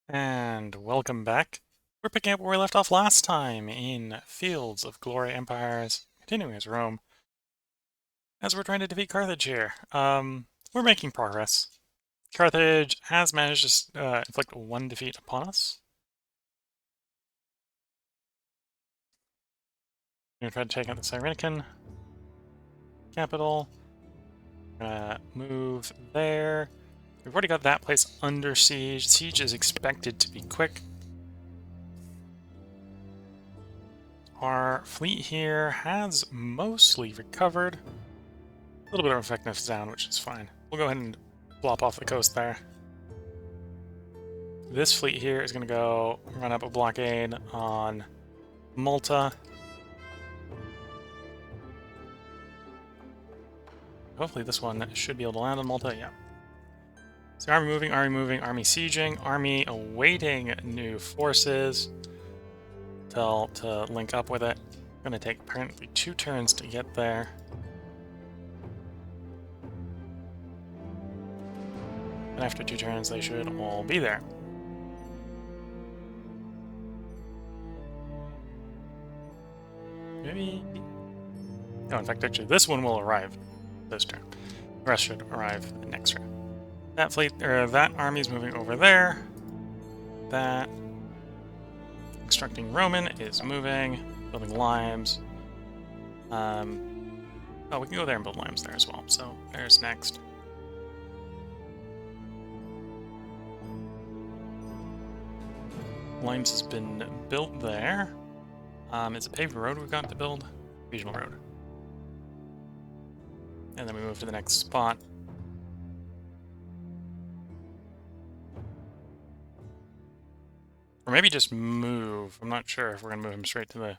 And welcome back. We're picking up where we left off last time in Fields of Glory Empires, continuing as Rome, as we're trying to defeat Carthage here. We're making progress. Carthage has managed to inflict one defeat upon us. We're going to try to take out the Cyrenaican capital. Move there. We've already got that place under siege. Siege is expected to be quick. Our fleet here has mostly recovered. A little bit of effectiveness down, which is fine. We'll go ahead and flop off the coast there. This fleet here is going to go run up a blockade on Malta. Hopefully this one should be able to land on Malta, yeah. So army moving, army sieging, army awaiting new forces to link up with it. Going to take apparently 2 turns to get there. And after 2 turns, they should all be there. Maybe... Oh, in fact, actually, this one will arrive this turn. The rest should arrive the next turn. That fleet, or that army is moving over there. That constructing Roman is moving, building limes. Oh, we can go there and build limes there as well. So there's next. Limes has been built there. It's a paved road we've got to build. Regional road. And then we move to the next spot. Or maybe just move. I'm not sure if we're going to move him straight to the...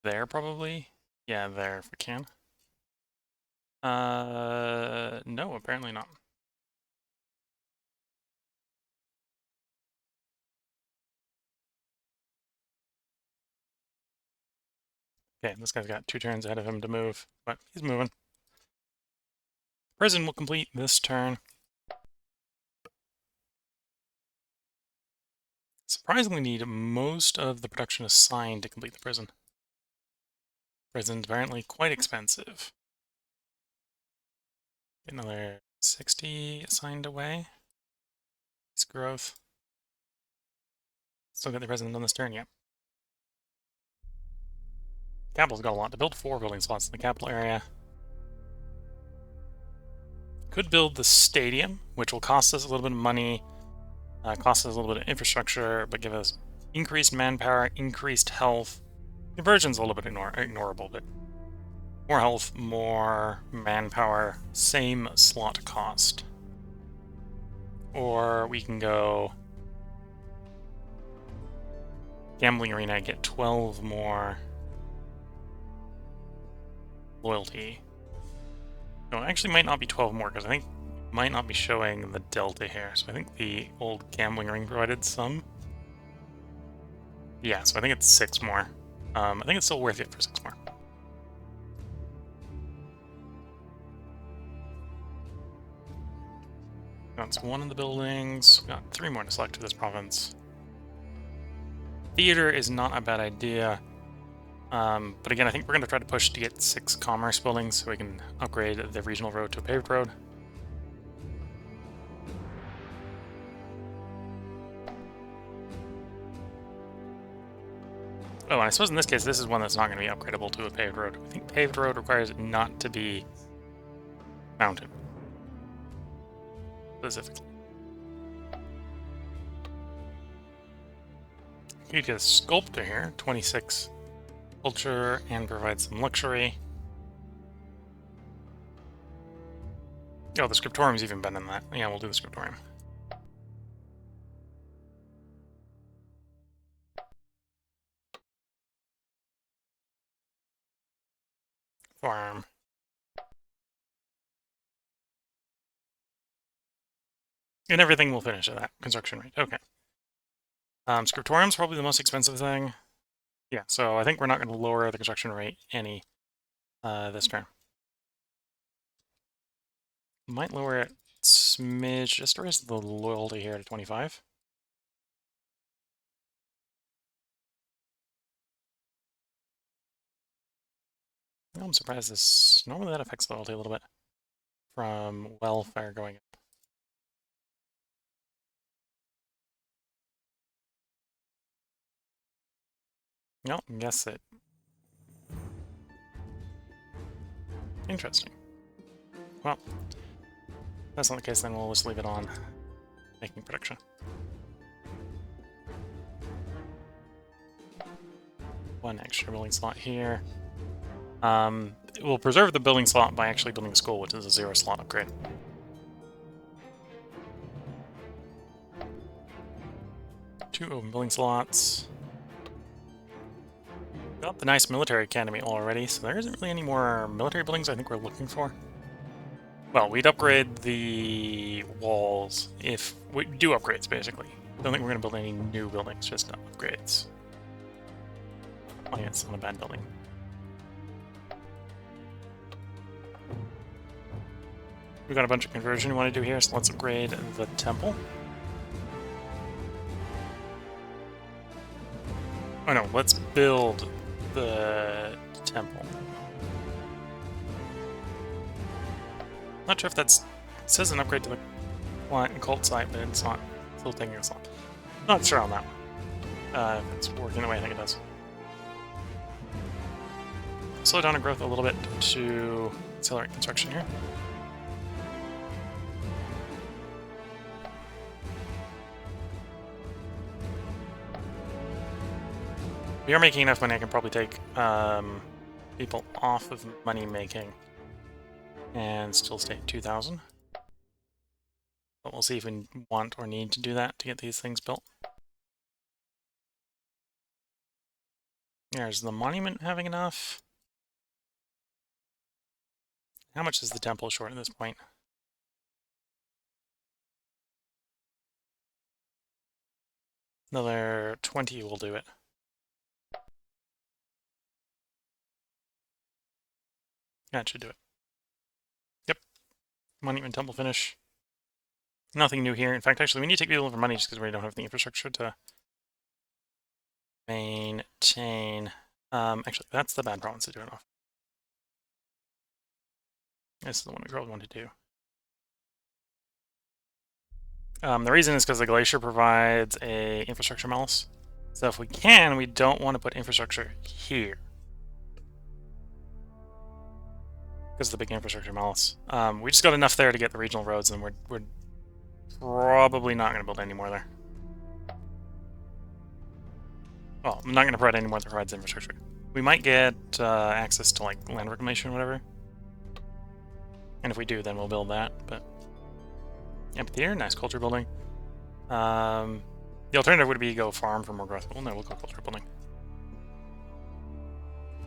There, probably? Yeah, there, if we can. No, apparently not. Okay, this guy's got 2 turns ahead of him to move, but he's moving. Prison will complete this turn. Surprisingly need most of the production assigned to complete the prison. Prison's apparently quite expensive. Get another 60 assigned away. It's growth. Still get the prison on this turn, yep. Capital's got a lot to build. 4 building slots in the capital area. Could build the stadium, which will cost us a little bit of money, cost us a little bit of infrastructure, but give us increased manpower, increased health. Conversion's a little bit ignorable, but more health, more manpower, same slot cost. Or we can go gambling arena, get 12 more loyalty. No, it actually might not be 12 more, because I think it might not be showing the delta here. So I think the old gambling ring provided some. Yeah, so I think it's 6 more. I think it's still worth it for 6 more. That's 1 in the buildings. We've got 3 more to select for this province. Theater is not a bad idea. But again, I think we're going to try to push to get 6 commerce buildings so we can upgrade the regional road to a paved road. Oh, and I suppose in this case, this is one that's not going to be upgradable to a paved road. I think paved road requires it not to be mounted. Specifically. You get a sculptor here, 26 culture, and provide some luxury. Oh, the scriptorium's even better than that. Yeah, we'll do the scriptorium. Farm. And everything will finish at that construction rate. Okay. Scriptorium's probably the most expensive thing. Yeah, so I think we're not going to lower the construction rate any this turn. Might lower it smidge just to raise the loyalty here to 25. I'm surprised this... Normally that affects loyalty a little bit from welfare going up. No, guess it. Interesting. Well, if that's not the case, then we'll just leave it on making production. One extra building slot here. We'll preserve the building slot by actually building a school, which is a 0 slot upgrade. Two open building slots. Got the nice military academy already, so there isn't really any more military buildings I think we're looking for. Well, we'd upgrade the walls if we do upgrades, basically. Don't think we're going to build any new buildings, just upgrades. Oh yeah, it's not a bad building. We've got a bunch of conversion we want to do here, so let's upgrade the temple. Oh no, let's build the temple. Not sure if that's... It says an upgrade to the client and cult site, but it's not. It's still taking us long. Not sure on that one. If it's working the way I think it does. Slow down our growth a little bit to accelerate construction here. We are making enough money, I can probably take people off of money making and still stay at 2,000. But we'll see if we want or need to do that to get these things built. There's the monument having enough. How much is the temple short at this point? Another 20 will do it. That should do it. Yep. Monument temple finish. Nothing new here. In fact, actually, we need to take people for money just because we don't have the infrastructure to maintain. Actually, that's the bad province to do it off. This is the one we probably want to do. The reason is because the glacier provides a infrastructure malice. So if we can, we don't want to put infrastructure here. Because of the big infrastructure malice. We just got enough there to get the regional roads, and we're probably not going to build any more there. Well, I'm not going to provide any more that provides infrastructure. We might get access to like land reclamation or whatever. And if we do, then we'll build that. But amphitheater, nice culture building. The alternative would be go farm for more growth. Well, no, we'll go culture building.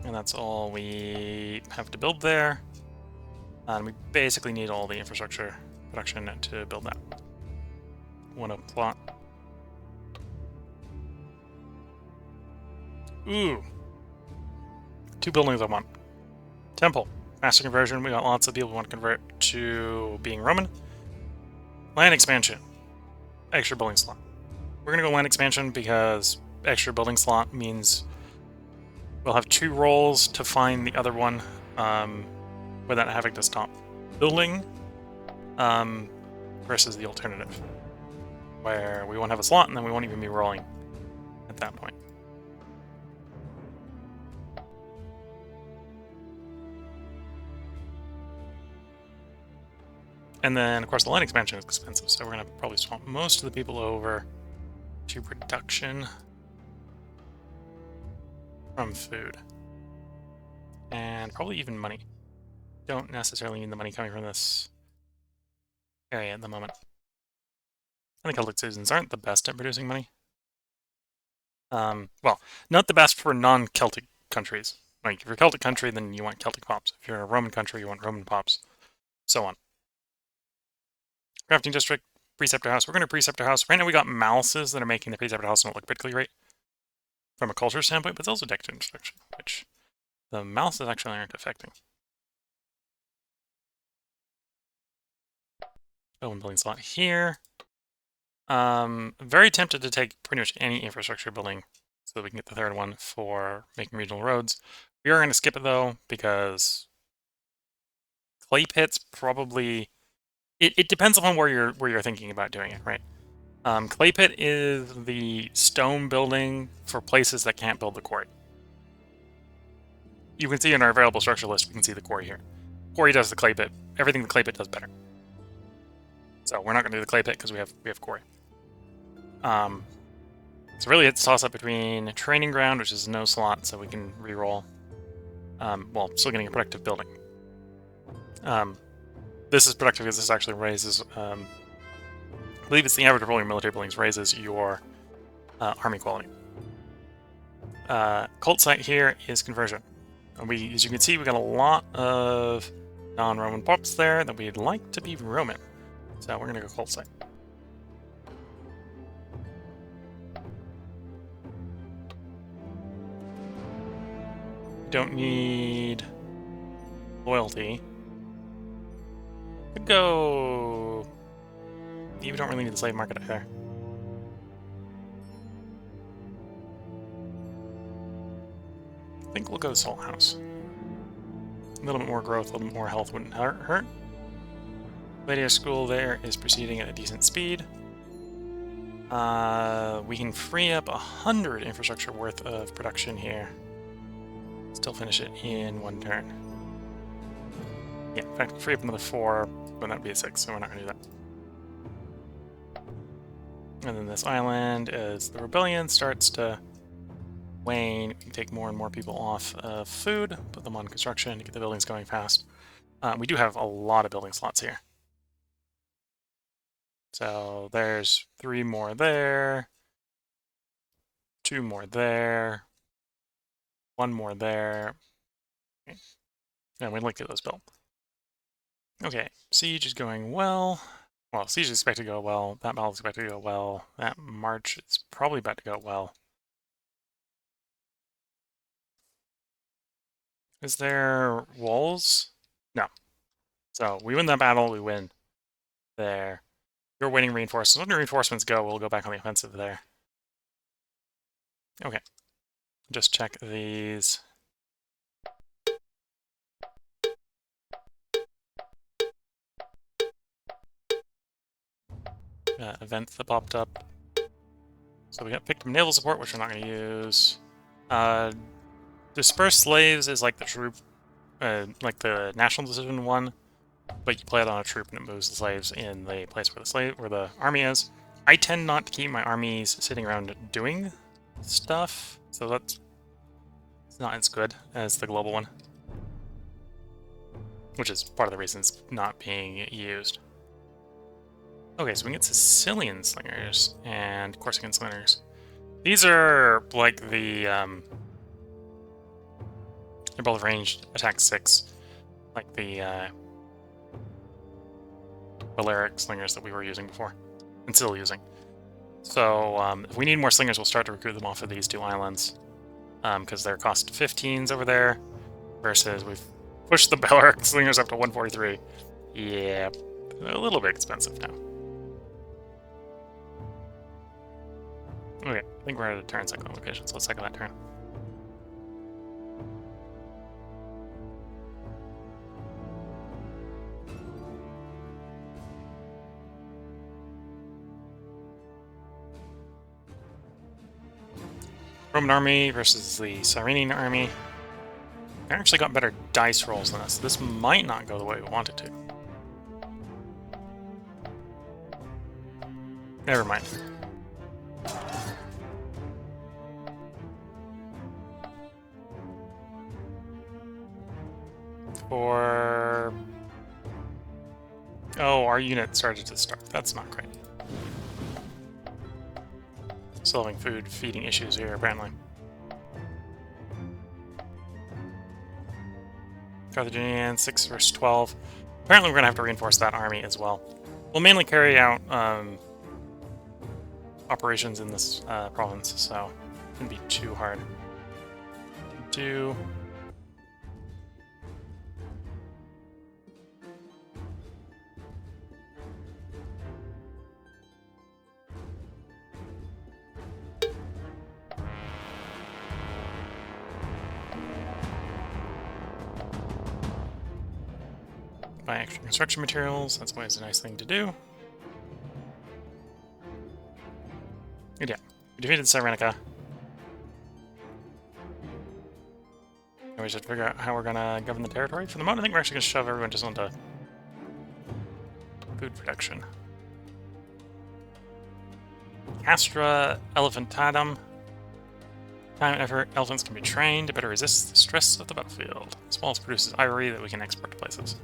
And that's all we have to build there. And we basically need all the infrastructure production to build that. One open plot. Ooh. 2 buildings I want. Temple. Master conversion. We got lots of people who want to convert to being Roman. Land expansion. Extra building slot. We're going to go land expansion because extra building slot means we'll have 2 rolls to find the other one without having to stop building versus the alternative where we won't have a slot and then we won't even be rolling at that point. And then, of course, the land expansion is expensive, so we're going to probably swap most of the people over to production from food. And probably even money. Don't necessarily need the money coming from this area at the moment. I think Celtic citizens aren't the best at producing money. Well, not the best for non-Celtic countries. Like, if you're a Celtic country, then you want Celtic pops. If you're a Roman country, you want Roman pops. So on. Crafting district, preceptor house. We're going to preceptor house. Right now we got malices that are making the preceptor house not look particularly great from a culture standpoint, but it's also decked instruction, which the malices actually aren't affecting. one building slot here. Very tempted to take pretty much any infrastructure building so that we can get the third one for making regional roads. We are going to skip it though because clay pits probably it depends upon where you're thinking about doing it, right? Clay pit is the stone building for places that can't build the quarry. You can see in our available structure list, we can see the quarry here. Quarry does the clay pit. Everything the clay pit does better. So we're not going to do the clay pit because we have quarry. So really it's a toss-up between training ground, which is no slot, so we can re-roll. Well, still getting a productive building. This is productive because this actually raises... I believe it's the average of rolling military buildings raises your army quality. Cult site here is conversion. And as you can see, we got a lot of non-Roman pops there that we'd like to be Roman. So we're going to go cult site. Don't need loyalty. Could go... You don't really need the slave market there. I think we'll go Salt House. A little bit more growth, a little bit more health wouldn't hurt. Gladiator School there is proceeding at a decent speed. We can free up 100 infrastructure worth of production here. Still finish it in one turn. Yeah, in fact, free up another 4, but that'd be a 6, so we're not going to do that. And then this island, as the rebellion starts to wane, we can take more and more people off of food, put them on construction to get the buildings going fast. We do have a lot of building slots here. So there's 3 more there, 2 more there, 1 more there. Okay. And we'd like to get those built. Okay, siege is going well. Well, siege is expected to go well. That battle is expected to go well. That march is probably about to go well. Is there walls? No. So we win that battle, we win there. You're waiting reinforcements. When the reinforcements go, we'll go back on the offensive there. Okay. Just check these. Events that popped up. So we got victim naval support, which we're not going to use. Dispersed slaves is like the troop, like the national decision one, but you play it on a troop and it moves the slaves in the place where the army is. I tend not to keep my armies sitting around doing stuff, so it's not as good as the global one, which is part of the reason it's not being used. Okay, so we can get Sicilian slingers and Corsican slingers. These are like the they're both ranged attack 6, like the Balearic slingers that we were using before, and still using. So if we need more slingers, we'll start to recruit them off of these 2 islands, because they're cost 15s over there, versus we've pushed the Balearic slingers up to 143. Yeah, a little bit expensive now. Okay, I think we're at a turn cycling location, so let's cycle that turn. Roman army versus the Cyrenian army. I actually got better dice rolls than us. This might not go the way we want it to. Never mind. Or... Oh, our unit started to start. That's not great. Still having feeding issues here, apparently. Carthaginian, 6 versus 12. Apparently we're going to have to reinforce that army as well. We'll mainly carry out operations in this province, so it shouldn't be too hard to do. buy extra construction materials. That's always a nice thing to do. Good, yeah. We defeated Cyrenica. And we should figure out how we're gonna govern the territory. For the moment, I think we're actually gonna shove everyone just onto food production. Castra elephantatum. Time and effort, elephants can be trained to better resist the stress of the battlefield. This waltz produces ivory that we can export to places.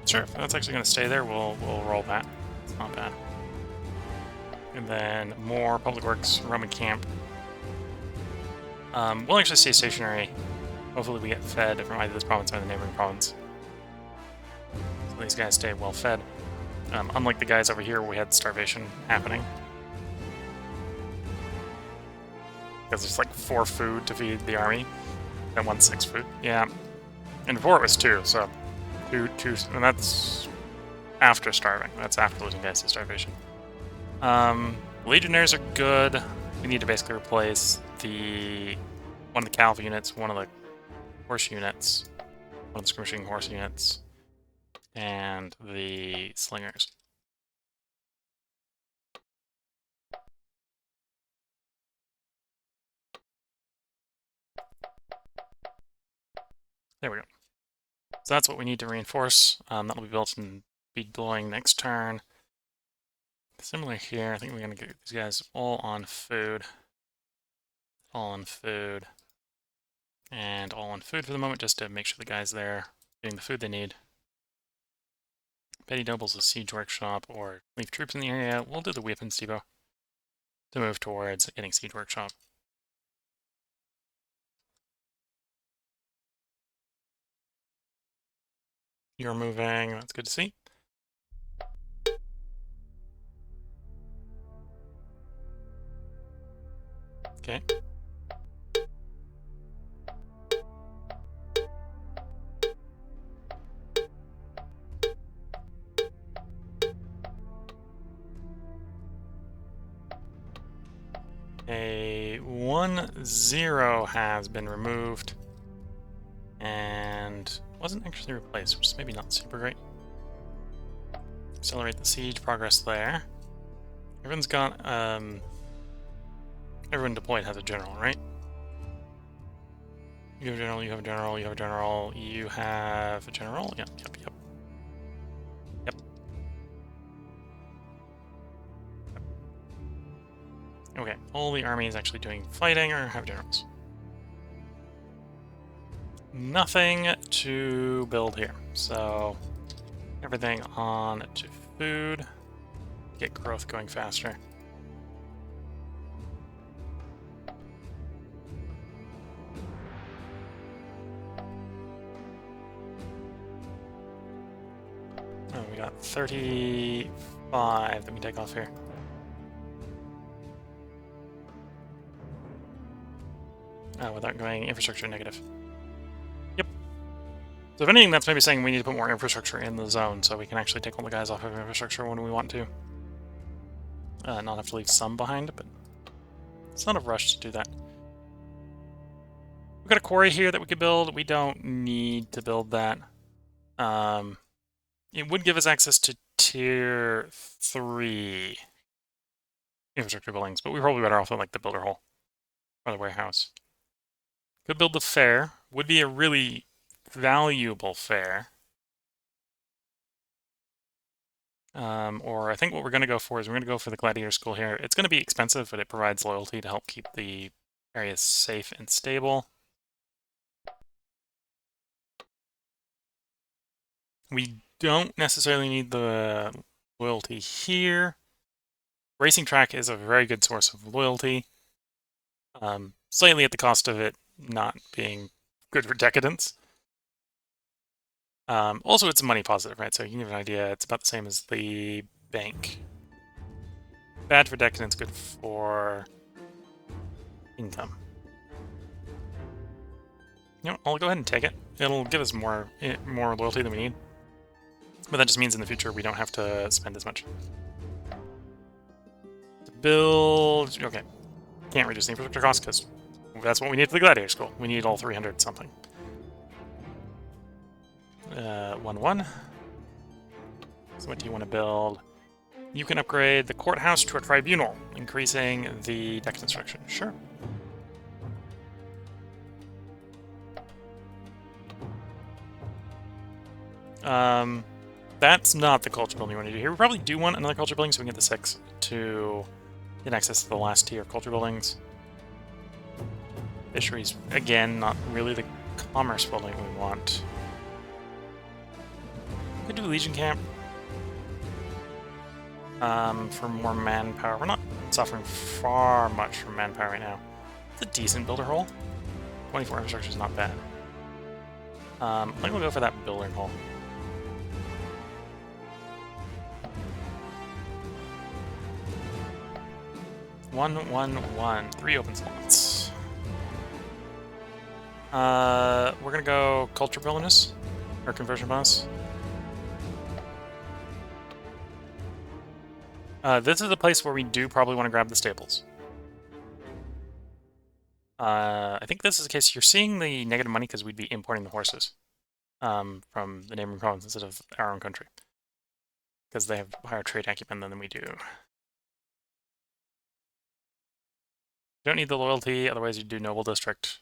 Sure, if that's actually going to stay there, we'll roll that. It's not bad. And then more public works, Roman camp. We'll actually stay stationary. Hopefully we get fed from either this province or the neighboring province. So these guys stay well fed. Unlike the guys over here where we had starvation happening. Because there's like 4 food to feed the army, and 1 6 food. Yeah, and before it was 2, so 2, and that's after starving. That's after losing guys to starvation. Legionnaires are good. We need to basically replace one of the cavalry units, one of the horse units, one of the skirmishing horse units, and the slingers. There we go. So that's what we need to reinforce. That'll be built and be glowing next turn. Similar here, I think we're going to get these guys all on food. All on food. And all on food for the moment, just to make sure the guys there getting the food they need. Petty Nobles, a siege workshop, or leave troops in the area. We'll do the weapons depot to move towards getting siege workshop. You're moving, that's good to see. Okay. A 1-0 has been removed and wasn't actually replaced, which is maybe not super great. Accelerate the siege progress there. Everyone's got everyone deployed has a general, right? You have a general, you have a general, you have a general, you have a general. Yep. Okay, all the army is actually doing fighting or have generals. Nothing to build here, so everything on to food. Get growth going faster. Oh, we got 35 that we take off here. Without going infrastructure negative. Yep. So if anything, that's maybe saying we need to put more infrastructure in the zone so we can actually take all the guys off of infrastructure when we want to. Not have to leave some behind, but it's not a rush to do that. We've got a quarry here that we could build. We don't need to build that. It would give us access to tier 3 infrastructure buildings, but we're probably better off with like the builder hall or the warehouse. Could build the fair. Would be a really valuable fair. Or I think what we're going to go for is we're going to go for the gladiator school here. It's going to be expensive, but it provides loyalty to help keep the areas safe and stable. We don't necessarily need the loyalty here. Racing track is a very good source of loyalty. Slightly at the cost of it not being good for decadence. Also, it's money positive, right? So you can give an idea. It's about the same as the bank. Bad for decadence, good for income. You know, I'll go ahead and take it. It'll give us more loyalty than we need. But that just means in the future we don't have to spend as much. To build... Okay. Can't reduce the infrastructure cost because that's what we need for the gladiator school. We need all 300 something. 1-1. So what do you want to build? You can upgrade the courthouse to a tribunal, increasing the deck construction. Sure. That's not the culture building you want to do here. We probably do want another culture building so we can get the 6 to get access to the last tier of culture buildings. Fisheries, again, not really the commerce building we want. Could do Legion Camp. For more manpower. We're not suffering far much from manpower right now. It's a decent builder hole. 24 infrastructure is not bad. I think we'll go for that building hole. One. 3 open slots. We're gonna go culture bonus or conversion bonus. This is a place where we do probably want to grab the stables. I think this is the case. You're seeing the negative money because we'd be importing the horses from the neighboring province instead of our own country. Because they have higher trade acumen than we do. Don't need the loyalty, otherwise you do noble district.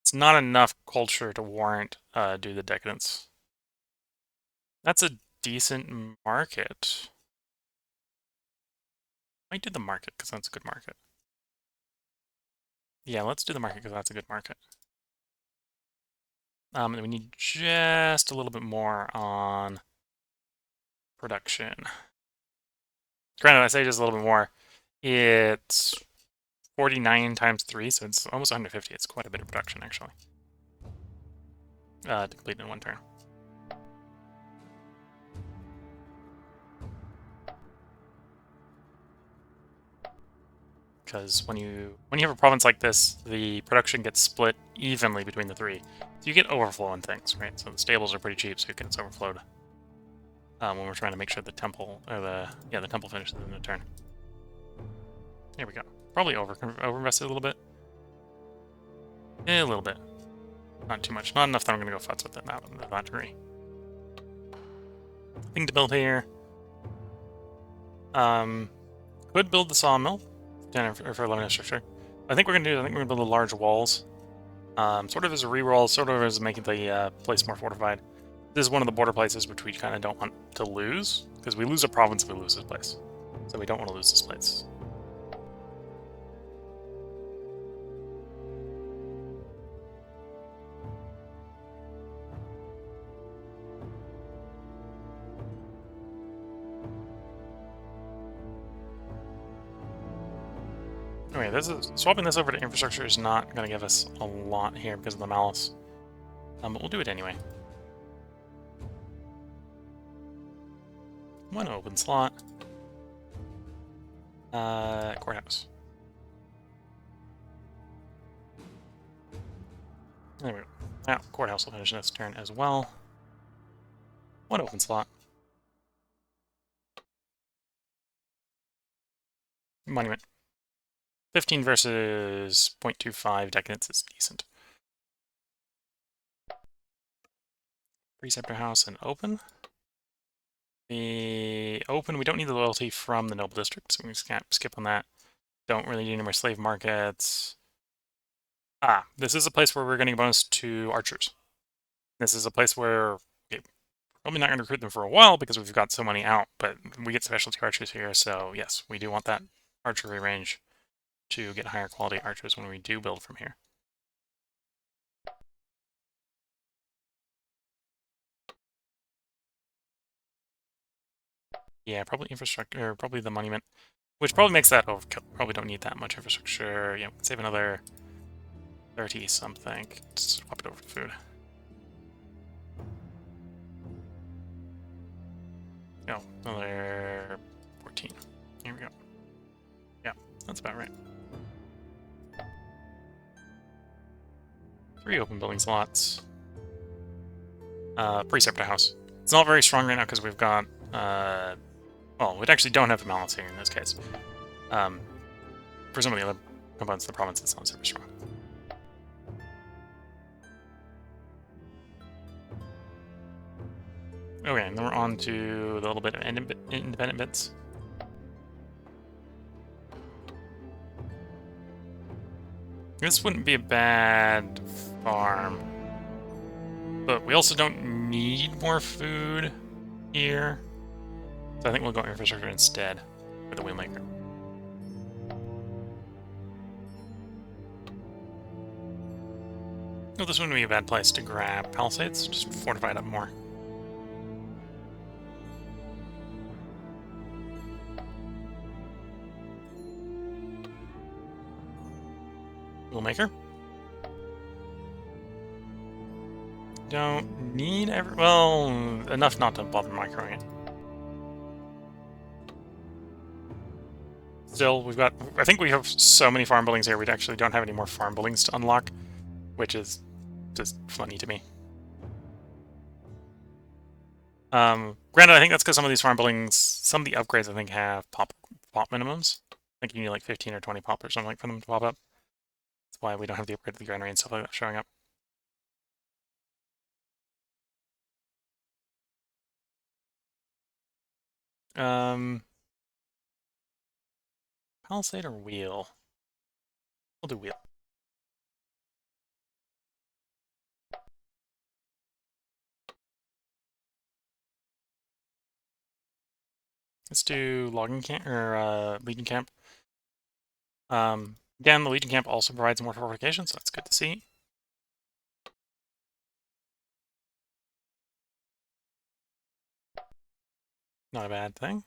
It's not enough culture to warrant do the decadence. That's a decent market. Might do the market because that's a good market. Yeah, let's do the market because that's a good market. And we need just a little bit more on production. Granted, I say just a little bit more. It's 49 times 3, so it's almost 150. It's quite a bit of production, actually. To complete in one turn. Because when you have a province like this, the production gets split evenly between the 3. So you get overflow in things, right? So the stables are pretty cheap, so it gets overflowed. When we're trying to make sure the temple, or the temple finishes in a turn. There we go. Probably over-invested a little bit. A little bit. Not too much. Not enough that I'm going to go futz with it now to that degree. Thing to build here. Could build the sawmill. For 11 structure. I think we're going to build the large walls. Sort of as a reroll, sort of as making the place more fortified. This is one of the border places which we kind of don't want to lose. Because we lose a province if we lose this place. So we don't want to lose this place. Okay, swapping this over to infrastructure is not going to give us a lot here because of the malice. But we'll do it anyway. One open slot. Courthouse. There we go. Now, courthouse will finish this turn as well. One open slot. Monument. 15 versus 0.25 decadence is decent. Preceptor house and open. The open, we don't need the loyalty from the noble district, so we can skip on that. Don't really need any more slave markets. This is a place where we're getting a bonus to archers. This is a place where we're probably not going to recruit them for a while because we've got so many out, but we get specialty archers here, so yes, we do want that archery range to get higher quality archers when we do build from here. Yeah, probably infrastructure, or probably the monument, which probably makes that overkill. Probably don't need that much infrastructure. Yeah, save another 30 something. Just swap it over to food. No, another 14. Here we go. Yeah, that's about right. 3 open building slots. Preceptor house. It's not very strong right now because we've got, well, we actually don't have a malice here in this case. For some of the other components of the province, it's not super strong. Okay, and then we're on to the little bit of independent bits. This wouldn't be a bad farm. But we also don't need more food here. So I think we'll go infrastructure instead for the wheelmaker. Oh, this wouldn't be a bad place to grab palisades, just fortify it up more. Wheelmaker. Don't need well, enough not to bother microing it. Still, we've got, I think we have so many farm buildings here, we actually don't have any more farm buildings to unlock, which is just funny to me. Granted, I think that's because some of these farm buildings, some of the upgrades I think have pop minimums. I think you need like 15 or 20 pop or something for them to pop up. That's why we don't have the upgrade of the granary and stuff like that showing up. Palisade or wheel? We'll do wheel. Let's do logging camp or Legion camp. Again, the Legion camp also provides more fortifications, so that's good to see. Not a bad thing.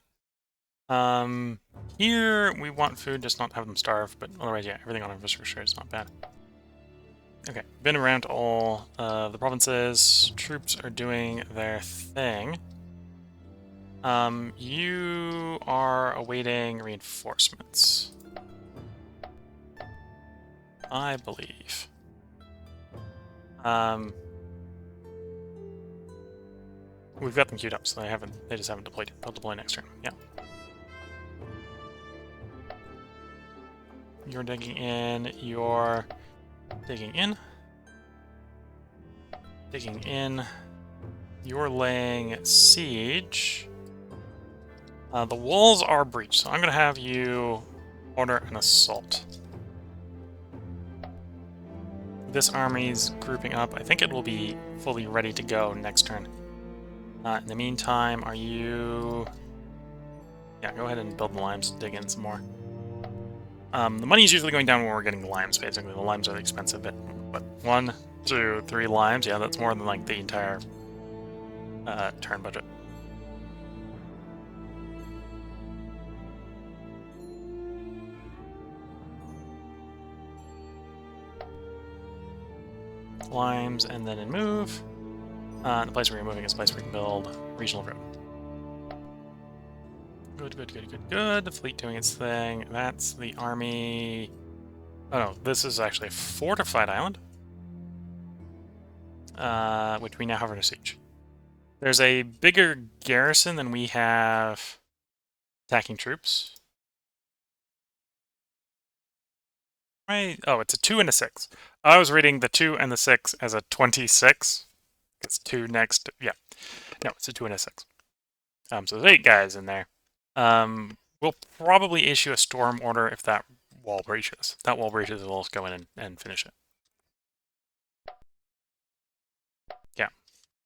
Here we want food, just not have them starve, but otherwise, yeah, everything on infrastructure is not bad. Okay, been around to all the provinces. Troops are doing their thing. You are awaiting reinforcements, I believe. We've got them queued up, so they just haven't deployed. They'll deploy next turn. Yeah. You're digging in. You're digging in. Digging in. You're laying siege. The walls are breached, so I'm going to have you order an assault. This army's grouping up. I think it will be fully ready to go next turn. In the meantime, are you... Yeah, go ahead and build the limes, dig in some more. The money is usually going down when we're getting the limes, basically. The limes are the expensive bit. But 1, 2, 3 limes, yeah, that's more than like the entire turn budget. Limes, and then in move. The place where you're moving is a place where we can build regional road. Good, good, good, good, good. The fleet doing its thing. That's the army. Oh no, this is actually a fortified island. Which we now have under siege. There's a bigger garrison than we have attacking troops. Right? Oh, it's a 2 and a 6. I was reading the 2 and the 6 as a 26. It's 2 next. Yeah. No, it's a 2 and a 6. So there's 8 guys in there. We'll probably issue a storm order if that wall breaches. If that wall breaches, we'll go in and finish it. Yeah.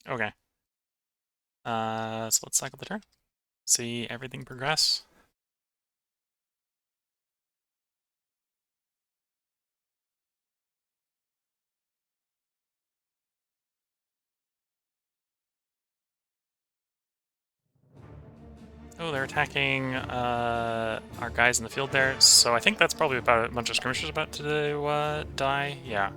Okay. So let's cycle the turn. See everything progress. Oh, they're attacking our guys in the field there. So I think that's probably about a bunch of skirmishers about to die. Yeah.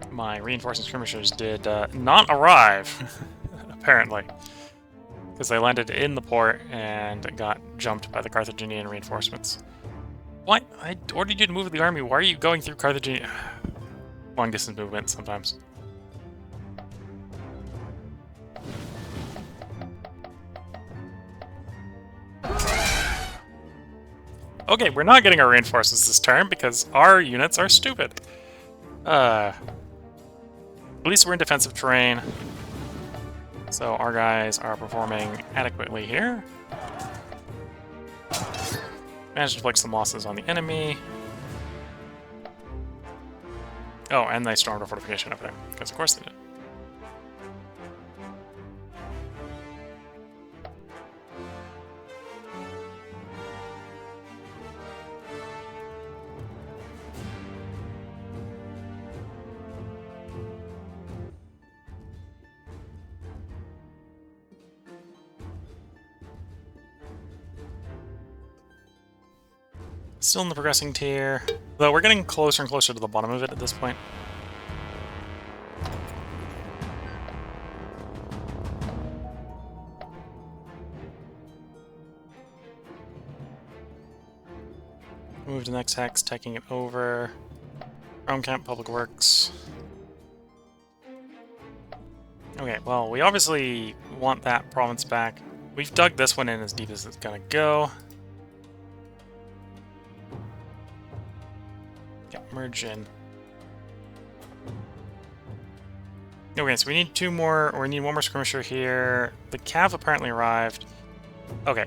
My reinforcing skirmishers did not arrive, apparently. Because they landed in the port and got jumped by the Carthaginian reinforcements. What? I ordered you to move the army. Why are you going through Carthaginian? Long distance movement sometimes. Okay, we're not getting our reinforcements this turn because our units are stupid. At least we're in defensive terrain, so our guys are performing adequately here. Managed to flick some losses on the enemy. Oh, and they stormed a fortification over there, because of course they did. Still in the progressing tier, though we're getting closer and closer to the bottom of it at this point. Move to the next hex, taking it over. Rome Camp, Public Works. Okay, well, we obviously want that province back. We've dug this one in as deep as it's gonna go. Get merge in. Okay, so we need two more, or we need one more skirmisher here. The cav apparently arrived. Okay.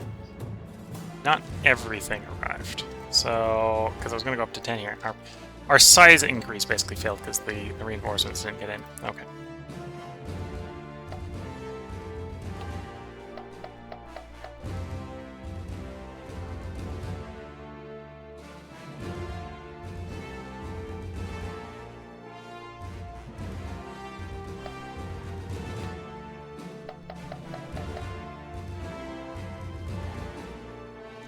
Not everything arrived. So, because I was going to go up to 10 here. Our size increase basically failed because the reinforcements didn't get in. Okay.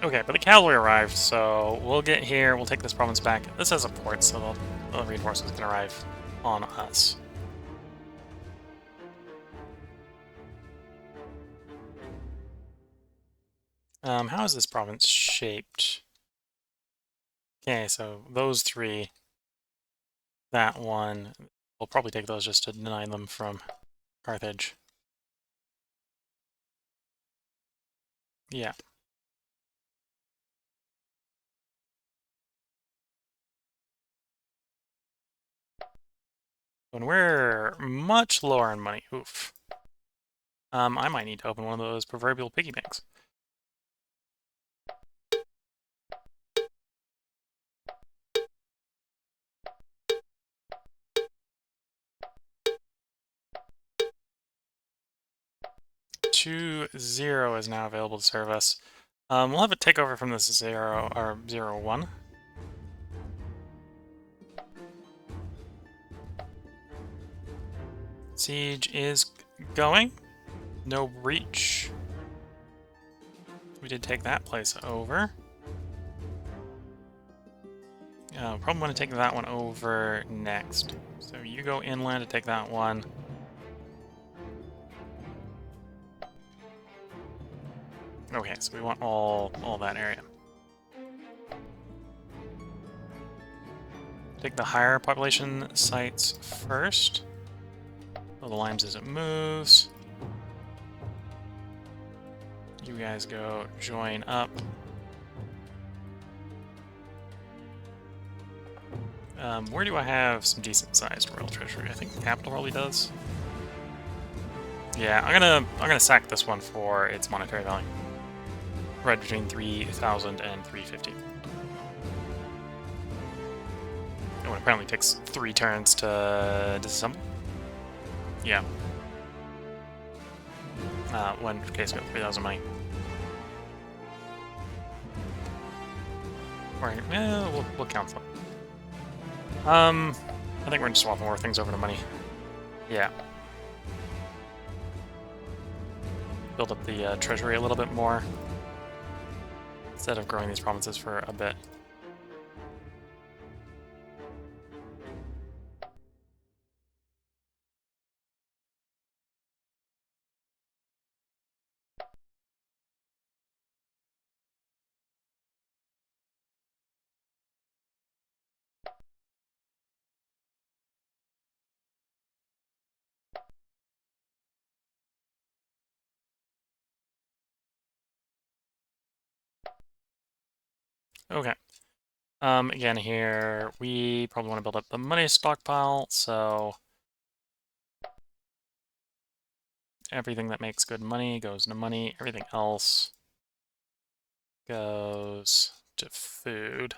Okay, but the cavalry arrived, so we'll get here, we'll take this province back. This has a port, so the reinforcements can arrive on us. How is this province shaped? Okay, so those three, that one, we'll probably take those just to deny them from Carthage. Yeah. When we're much lower on money, oof. I might need to open one of those proverbial piggy banks. Zero is now available to serve us. We'll have a takeover from this 0 or 0-1. Siege is going. No breach. We did take that place over. Probably want to take that one over next. So you go inland to take that one. Okay, so we want all that area. Take the higher population sites first. Build the limes as it moves. You guys go join up. Where do I have some decent-sized royal treasury? I think the capital probably does. Yeah, I'm gonna sack this one for its monetary value. Right between 3,000 and 350. Oh, it apparently takes 3 turns to disassemble. Yeah. When case got 3,000 money. Or we'll cancel it. I think we're just swapping more things over to money. Yeah. Build up the treasury a little bit more instead of growing these provinces for a bit. Okay. Again here, we probably want to build up the money stockpile, so everything that makes good money goes into money. Everything else goes to food.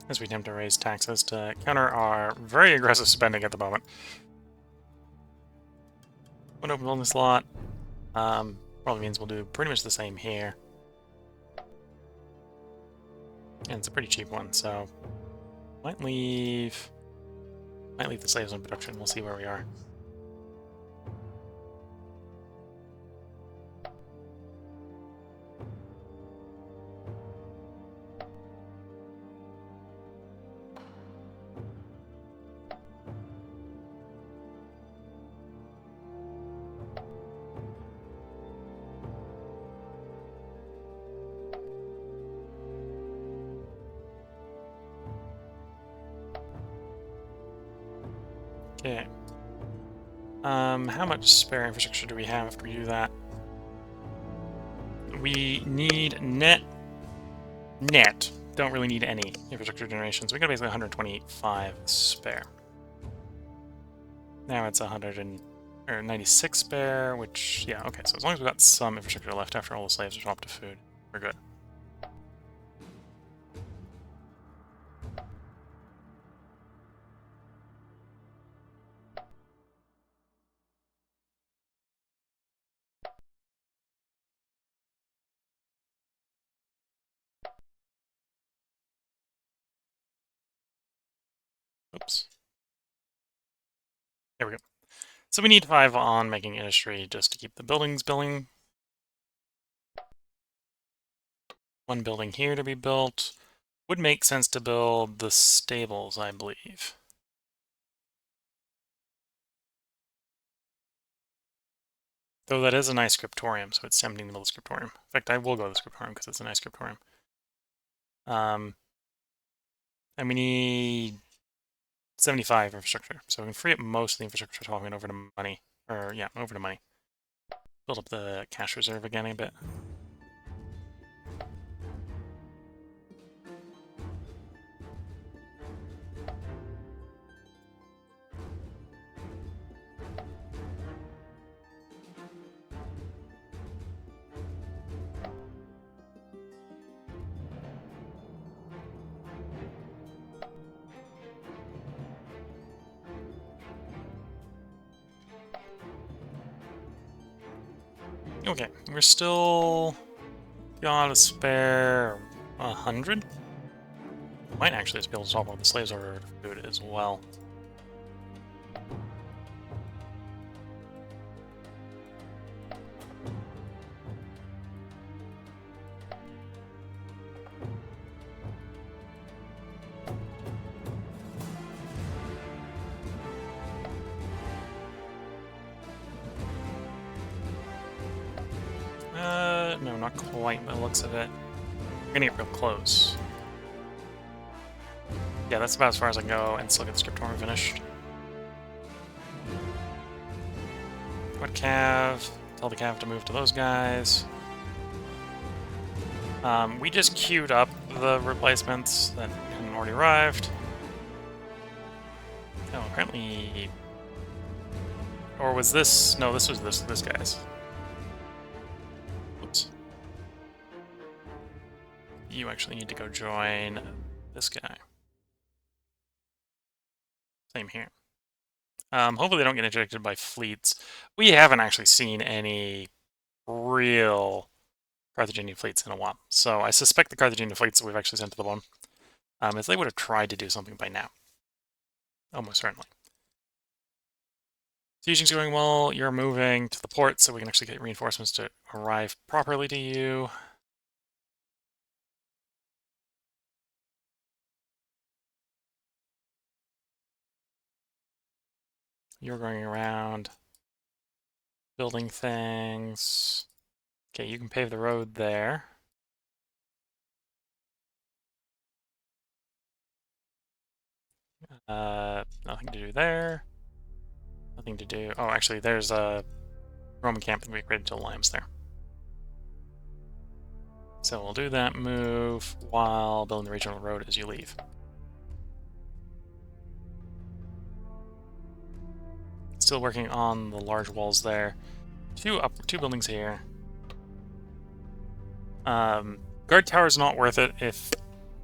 As we attempt to raise taxes to counter our very aggressive spending at the moment. One open building slot. Probably means we'll do pretty much the same here. And it's a pretty cheap one, so might leave the slaves in production. We'll see where we are. Okay. How much spare infrastructure do we have after we do that? We need net. Don't really need any infrastructure generation, so we got basically 125 spare. Now it's 96 spare, which, yeah, okay, so as long as we've got some infrastructure left after all the slaves are swapped to food, we're good. Oops. There we go. So we need 5 on making industry just to keep the buildings building. One building here to be built. Would make sense to build the stables, I believe. Though that is a nice scriptorium, so it's tempting to build a scriptorium. In fact, I will go to the scriptorium because it's a nice scriptorium. And we need 75 infrastructure, so we can free up most of the infrastructure talking over to money. Or, yeah, over to money. Build up the cash reserve again a bit. Okay, we're still got a spare 100. Might actually just be able to swap all the slaves over to food as well. No, not quite by the looks of it. We're gonna get real close. Yeah, that's about as far as I can go and still get the scriptorium finished. What cav? Tell the cav to move to those guys. We just queued up the replacements that hadn't already arrived. Oh, apparently... Or was this... No, this was this guy's. Oops. You actually need to go join this guy. Same here. Hopefully they don't get interjected by fleets. We haven't actually seen any real Carthaginian fleets in a while. So I suspect the Carthaginian fleets that we've actually sent to the bottom, is they would have tried to do something by now. Almost certainly. Sieging's going well. You're moving to the port, so we can actually get reinforcements to arrive properly to you. You're going around building things. Okay, you can pave the road there. Nothing to do there. Nothing to do. Oh, actually, there's a Roman camp that we created till Limes there. So we'll do that move while building the regional road as you leave. Still working on the large walls there. Two buildings here. Guard tower is not worth it if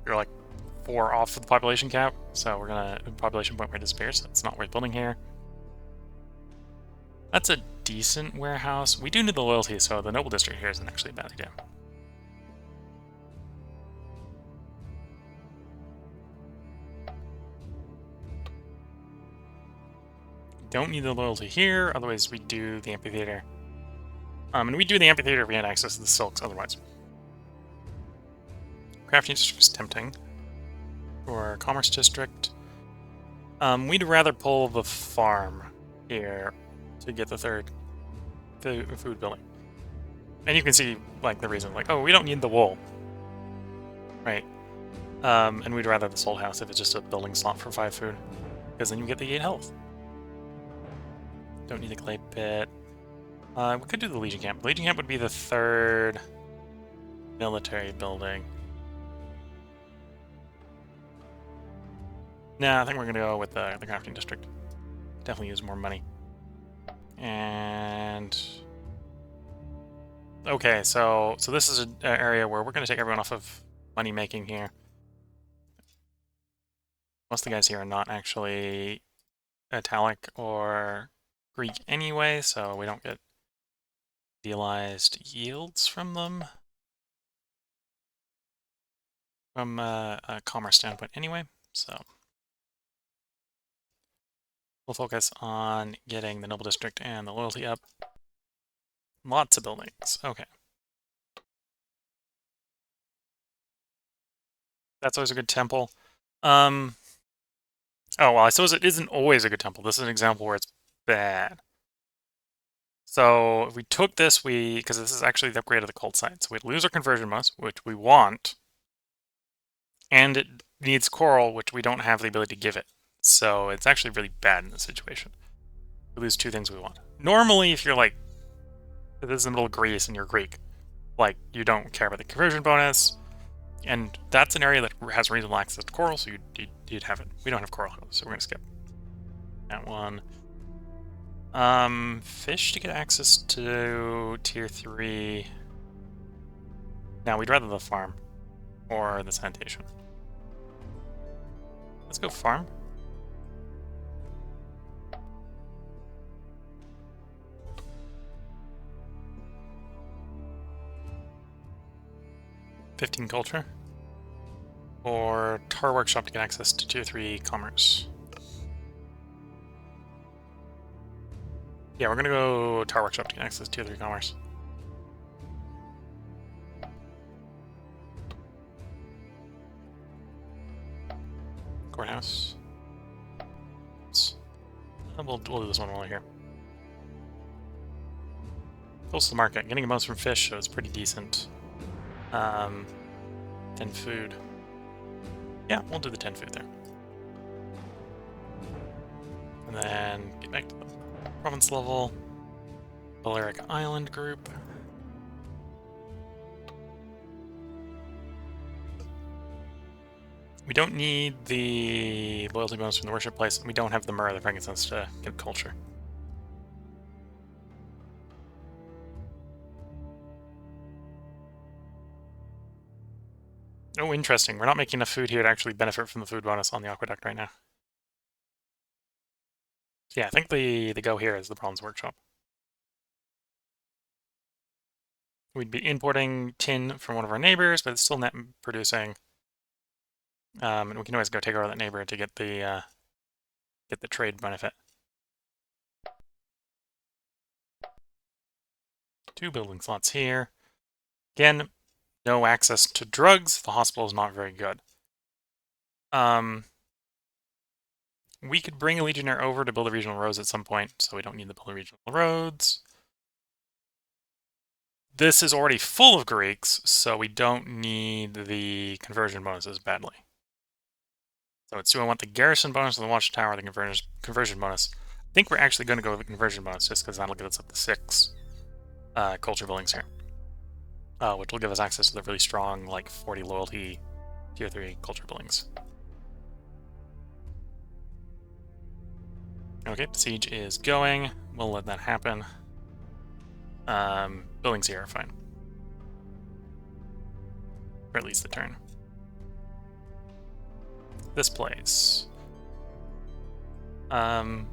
you're like 4 off of the population cap. So we're gonna population point rate disappears. So it's not worth building here. That's a decent warehouse. We do need the loyalty, so the noble district here isn't actually a bad idea. Don't need the loyalty here, otherwise we do the amphitheater. And we do the amphitheater if we had access to the silks, otherwise. Crafting district is tempting. Or commerce district. We'd rather pull the farm here to get the third food building. And you can see like the reason, like, oh, we don't need the wool. Right. And we'd rather the soul house if it's just a building slot for 5 food. Because then you get the 8 health. Don't need the clay pit. We could do the Legion Camp. The Legion Camp would be the 3rd military building. Nah, I think we're going to go with the crafting district. Definitely use more money. And... okay, so this is an area where we're going to take everyone off of money making here. Most of the guys here are not actually Italic or Greek anyway, so we don't get idealized yields from them. From a commerce standpoint anyway, so... we'll focus on getting the noble district and the loyalty up. Lots of buildings. Okay. That's always a good temple. Oh, well, I suppose it isn't always a good temple. This is an example where it's bad. So if we took this, because this is actually the upgrade of the cult site, so we'd lose our conversion bonus, which we want, and it needs coral, which we don't have the ability to give it. So it's actually really bad in this situation. We lose 2 things we want. Normally, if you're like, this is the middle of Greece and you're Greek, like, you don't care about the conversion bonus, and that's an area that has reasonable access to coral, so you'd have it. We don't have coral, so we're going to skip that one. Fish to get access to tier 3. Now, we'd rather the farm or the sanitation. Let's go farm. $15 culture. Or tar workshop to get access to tier 3 commerce. Yeah, we're gonna go tar workshop to get access to tier 3 commerce. Courthouse. We'll do this one while we're here. Close to the market. Getting a bonus from fish, so it's pretty decent. 10 food. Yeah, we'll do the 10 food there. And then get back to the province level. Balearic Island group. We don't need the loyalty bonus from the worship place, and we don't have the myrrh, the frankincense to get culture. Oh, interesting. We're not making enough food here to actually benefit from the food bonus on the aqueduct right now. So yeah, I think the go here is the bronze workshop. We'd be importing tin from one of our neighbors, but it's still net producing. And we can always go take over that neighbor to get the trade benefit. 2 building slots here. Again, no access to drugs. The hospital is not very good. We could bring a legionnaire over to build the regional roads at some point, so we don't need to build the regional roads. This is already full of Greeks, so we don't need the conversion bonuses badly. So it's, do I want the garrison bonus or the watchtower or the conversion bonus? I think we're actually going to go with the conversion bonus just because that'll get us up to 6 culture buildings here. Which will give us access to the really strong, like, 40 loyalty tier 3 culture buildings. Okay, the siege is going. We'll let that happen. Buildings here are fine. For at least the turn. This place. Oh,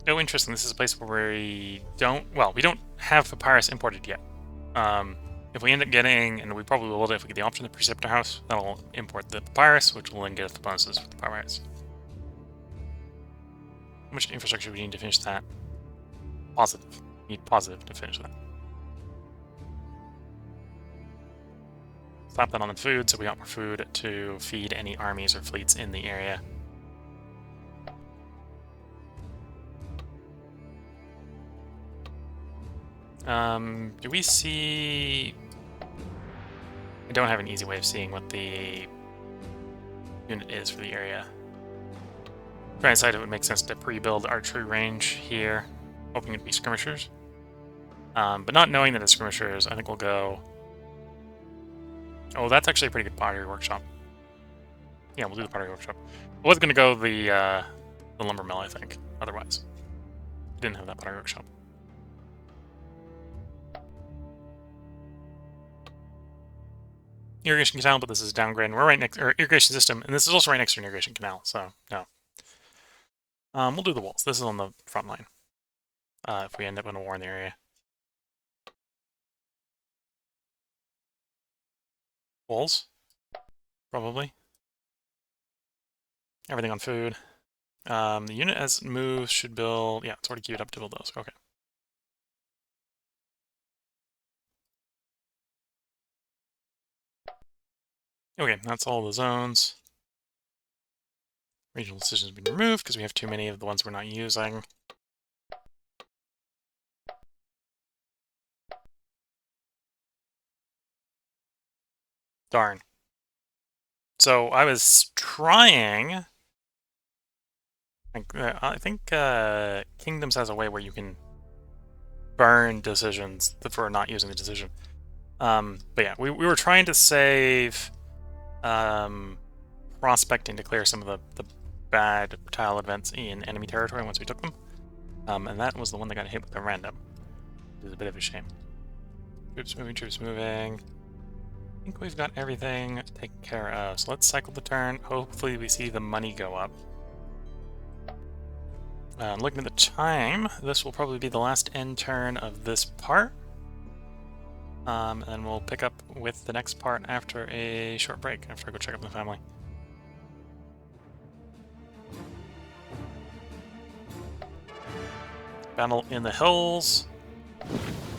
interesting. This is a place where we don't have papyrus imported yet. If we end up getting, and we probably will if we get the option of the Preceptor House, that'll import the papyrus, which will then get us the bonuses for the papyrus. How much infrastructure we need to finish that? Positive. We need positive to finish that. Slap that on the food, so we got more food to feed any armies or fleets in the area. Do we see... I don't have an easy way of seeing what the unit is for the area. Trying to decide if it would make sense to pre-build archery range here, hoping it'd be skirmishers. But not knowing that it's skirmishers, I think we'll go... Oh, that's actually a pretty good pottery workshop. Yeah, we'll do the pottery workshop. I was going to go the lumber mill, I think, otherwise. Didn't have that pottery workshop. Irrigation canal, but this is downgrade. We're right next, or irrigation system, and this is also right next to an irrigation canal, so no. We'll do the walls. This is on the front line. If we end up in a war in the area. Walls, probably. Everything on food. The unit as it moves should build. Yeah, it's already queued up to build those. Okay. Okay, that's all the zones. Regional decisions have been removed because we have too many of the ones we're not using. Darn. So I was trying... I think Kingdoms has a way where you can burn decisions for not using the decision. But yeah, we were trying to save prospecting to clear some of the bad tile events in enemy territory once we took them. And that was the one that got hit with a random. It was a bit of a shame. Troops moving, troops moving. I think we've got everything taken care of. So let's cycle the turn. Hopefully we see the money go up. Looking at the time, this will probably be the last end turn of this part. And we'll pick up with the next part after a short break, after I go check up the family. Battle in the hills.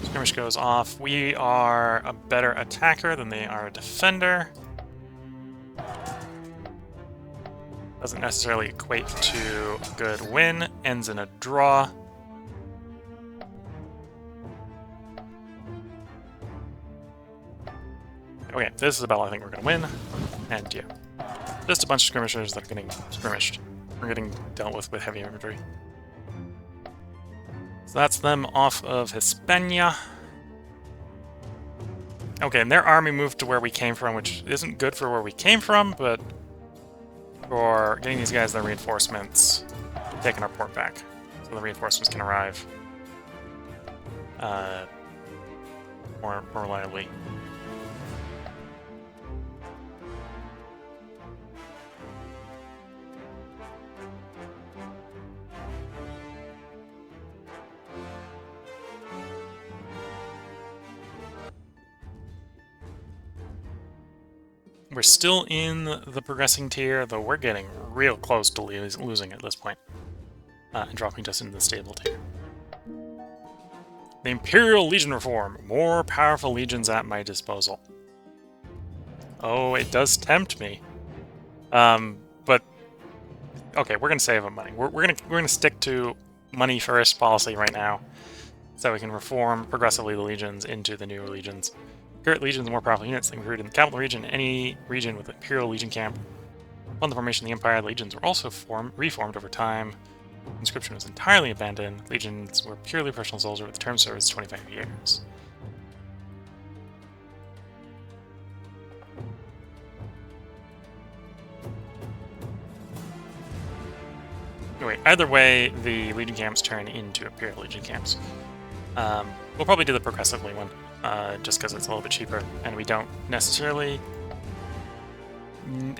Skirmish goes off. We are a better attacker than they are a defender. Doesn't necessarily equate to a good win. Ends in a draw. Okay, this is a battle I think we're going to win. And yeah, just a bunch of skirmishers that are getting skirmished. We're getting dealt with heavy infantry. So that's them off of Hispania. Okay, and their army moved to where we came from, which isn't good for where we came from, but for getting these guys their reinforcements, taking our port back. So the reinforcements can arrive more reliably. We're still in the progressing tier, though we're getting real close to losing at this point. And dropping just into the stable tier. The Imperial Legion reform. More powerful legions at my disposal. Oh, it does tempt me. But okay, we're gonna save on money. We're gonna stick to money first policy right now, so we can reform progressively the legions into the newer legions. Current legions are more powerful units than recruited in the capital region. Any region with an Imperial Legion camp Upon the formation of the Empire, legions were also reformed over time. Conscription was entirely abandoned. Legions were purely professional soldiers with term service 25 years. Anyway, either way, the Legion camps turn into Imperial Legion camps. We'll probably do the progressively one, just because it's a little bit cheaper, and we don't necessarily...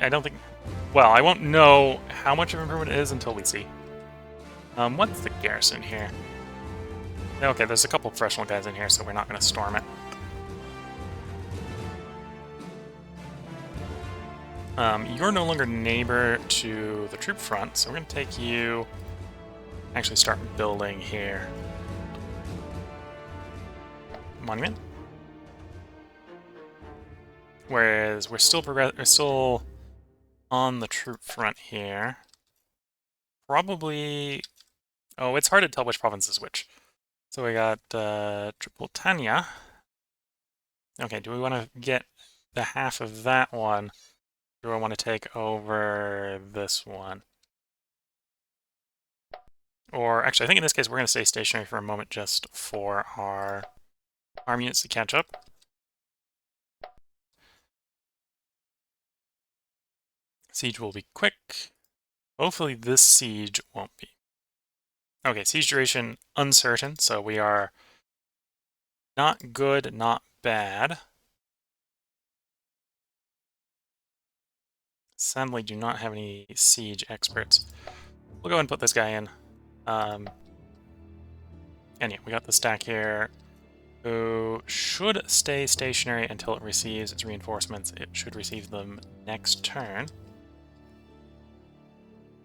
I don't think... Well, I won't know how much of an improvement it is until we see. What's the garrison here? Okay, there's a couple professional guys in here, so we're not going to storm it. You're no longer neighbor to the troop front, so we're going to take you... Actually start building here. Monument. Whereas we're still on the troop front here. Probably... Oh, it's hard to tell which province is which. So we got Tripolitania. Okay, do we want to get the half of that one? Do I want to take over this one? Or actually, I think in this case we're going to stay stationary for a moment just for our army units to catch up. Siege will be quick. Hopefully this siege won't be. Okay, siege duration uncertain, so we are not good, not bad. Sadly, do not have any siege experts. We'll go and put this guy in. And yeah, we got the stack here, who should stay stationary until it receives its reinforcements. It should receive them next turn.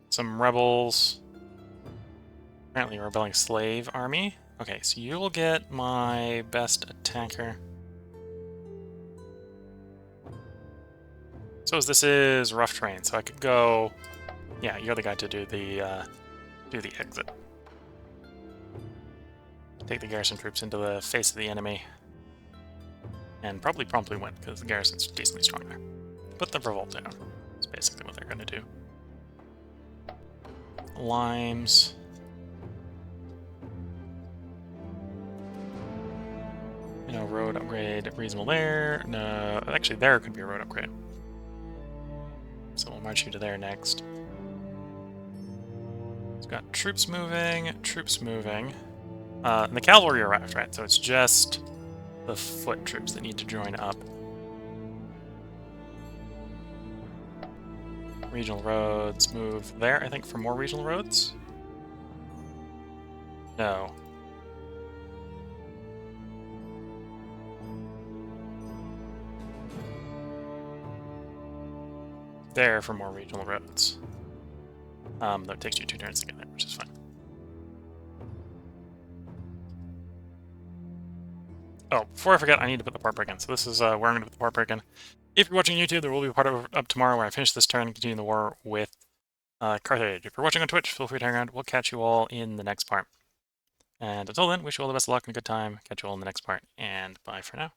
Some rebels. Apparently a rebelling slave army. Okay, so you'll get my best attacker. So as this is rough terrain, so I could go... Yeah, you're the guy to do the exit. Take the garrison troops into the face of the enemy. And probably promptly win, because the garrison's decently strong there. Put the revolt down. That's basically what they're going to do. Limes. You know, road upgrade reasonable there. No, actually there could be a road upgrade. So we'll march you to there next. We've got troops moving, and the cavalry arrived, right? So it's just the foot troops that need to join up. Regional roads move there, I think, for more regional roads? No. There for more regional roads. That takes you 2 turns to get there, which is fine. Oh, before I forget, I need to put the part break in. So this is where I'm going to put the part break in. If you're watching YouTube, there will be a part up tomorrow where I finish this turn and continue the war with Carthage. If you're watching on Twitch, feel free to hang around. We'll catch you all in the next part. And until then, wish you all the best of luck and a good time. Catch you all in the next part, and bye for now.